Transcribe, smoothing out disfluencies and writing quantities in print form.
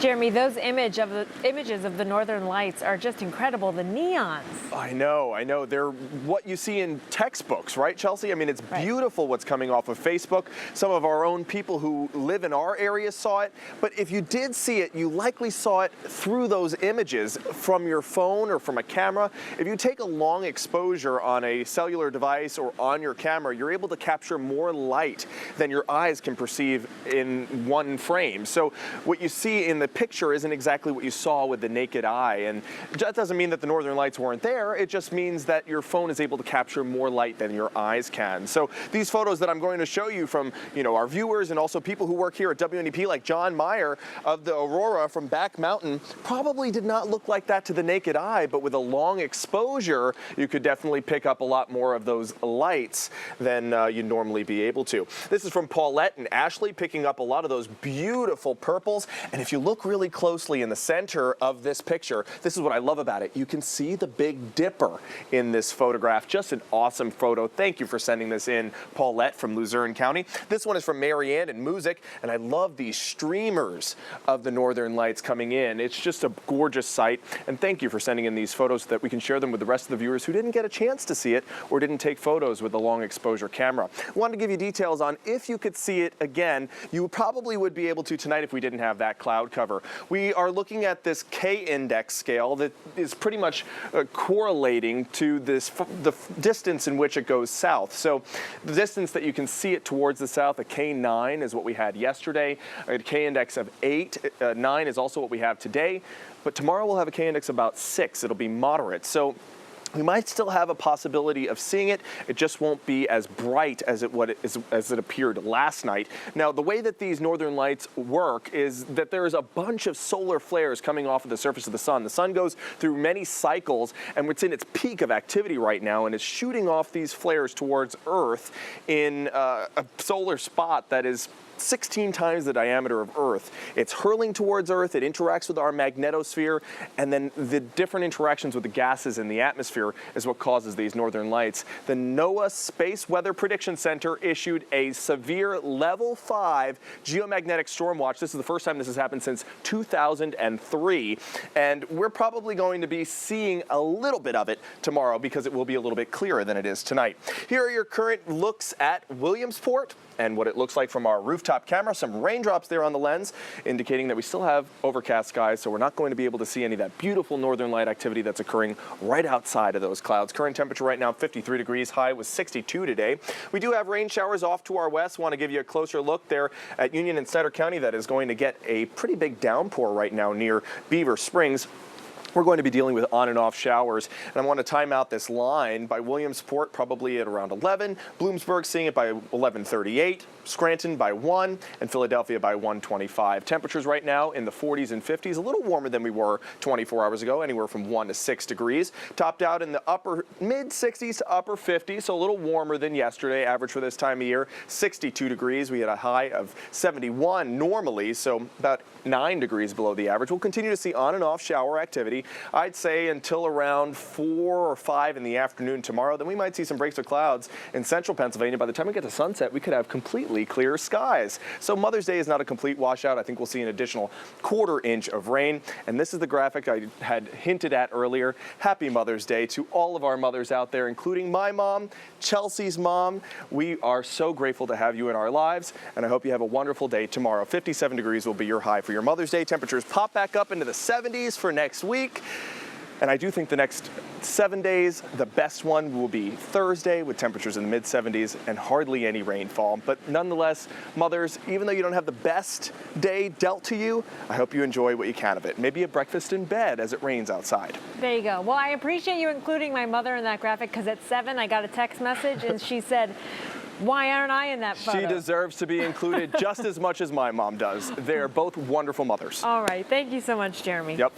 Jeremy, those images of the northern lights are just incredible. The neons. I know. They're what you see in textbooks, right, Chelsea? I mean, it's beautiful what's coming off of Facebook. Some of our own people who live in our area saw it. But if you did see it, you likely saw it through those images from your phone or from a camera. If you take a long exposure on a cellular device or on your camera, you're able to capture more light than your eyes can perceive in one frame. So what you see in the picture isn't exactly what you saw with the naked eye, and that doesn't mean that the northern lights weren't there. It just means that your phone is able to capture more light than your eyes can. So these photos that I'm going to show you from our viewers and also people who work here at WNEP, like John Meyer of the Aurora from Back Mountain, probably did not look like that to the naked eye, but with a long exposure you could definitely pick up a lot more of those lights than you'd normally be able to. This is from Paulette and Ashley, picking up a lot of those beautiful purples. And if you look really closely in the center of this picture, this is what I love about it. You can see the Big Dipper in this photograph. Just an awesome photo. Thank you for sending this in, Paulette from Luzerne County. This one is from Marianne in Music, and I love these streamers of the northern lights coming in. It's just a gorgeous sight, and thank you for sending in these photos so that we can share them with the rest of the viewers who didn't get a chance to see it or didn't take photos with the long exposure camera. I wanted to give you details on if you could see it again. You probably would be able to tonight if we didn't have that cloud cover. We are looking at this K-index scale that is pretty much correlating to the distance in which it goes south. So the distance that you can see it towards the south, a K9 is what we had yesterday. A K-index of 8, 9 is also what we have today. But tomorrow we'll have a K-index of about 6. It'll be moderate. So we might still have a possibility of seeing it. It just won't be as bright as it appeared last night. Now, the way that these northern lights work is that there is a bunch of solar flares coming off of the surface of the sun. The sun goes through many cycles, and it's in its peak of activity right now, and it's shooting off these flares towards Earth in a solar spot that is 16 times the diameter of Earth. It's hurling towards Earth, it interacts with our magnetosphere, and then the different interactions with the gases in the atmosphere is what causes these northern lights. The NOAA Space Weather Prediction Center issued a severe level 5 geomagnetic storm watch. This is the first time this has happened since 2003, and we're probably going to be seeing a little bit of it tomorrow because it will be a little bit clearer than it is tonight. Here are your current looks at Williamsport and what it looks like from our rooftop camera. Some raindrops there on the lens, indicating that we still have overcast skies, so we're not going to be able to see any of that beautiful northern light activity that's occurring right outside of those clouds. Current temperature right now, 53 degrees. High was 62 today. We do have rain showers off to our west. Want to give you a closer look there at Union and Snyder County. That is going to get a pretty big downpour right now near Beaver Springs. We're going to be dealing with on and off showers, and I want to time out this line by Williamsport probably at around 11, Bloomsburg seeing it by 11:38, Scranton by 1, and Philadelphia by 1:25. Temperatures right now in the 40s and 50s, a little warmer than we were 24 hours ago, anywhere from 1 to 6 degrees. Topped out in the upper mid-60s to upper 50s, so a little warmer than yesterday. Average for this time of year, 62 degrees. We had a high of 71 normally, so about 9 degrees below the average. We'll continue to see on and off shower activity, I'd say until around 4 or 5 in the afternoon tomorrow. Then we might see some breaks of clouds in central Pennsylvania. By the time we get to sunset, we could have completely clear skies. So Mother's Day is not a complete washout. I think we'll see an additional 1/4 inch of rain. And this is the graphic I had hinted at earlier. Happy Mother's Day to all of our mothers out there, including my mom, Chelsea's mom. We are so grateful to have you in our lives, and I hope you have a wonderful day tomorrow. 57 degrees will be your high for your Mother's Day. Temperatures pop back up into the 70s for next week. And I do think the next 7 days, the best one will be Thursday with temperatures in the mid-70s and hardly any rainfall. But nonetheless, mothers, even though you don't have the best day dealt to you, I hope you enjoy what you can of it. Maybe a breakfast in bed as it rains outside. There you go. Well, I appreciate you including my mother in that graphic, because at 7 I got a text message and she said, "Why aren't I in that photo?" She deserves to be included just as much as my mom does. They're both wonderful mothers. All right. Thank you so much, Jeremy. Yep.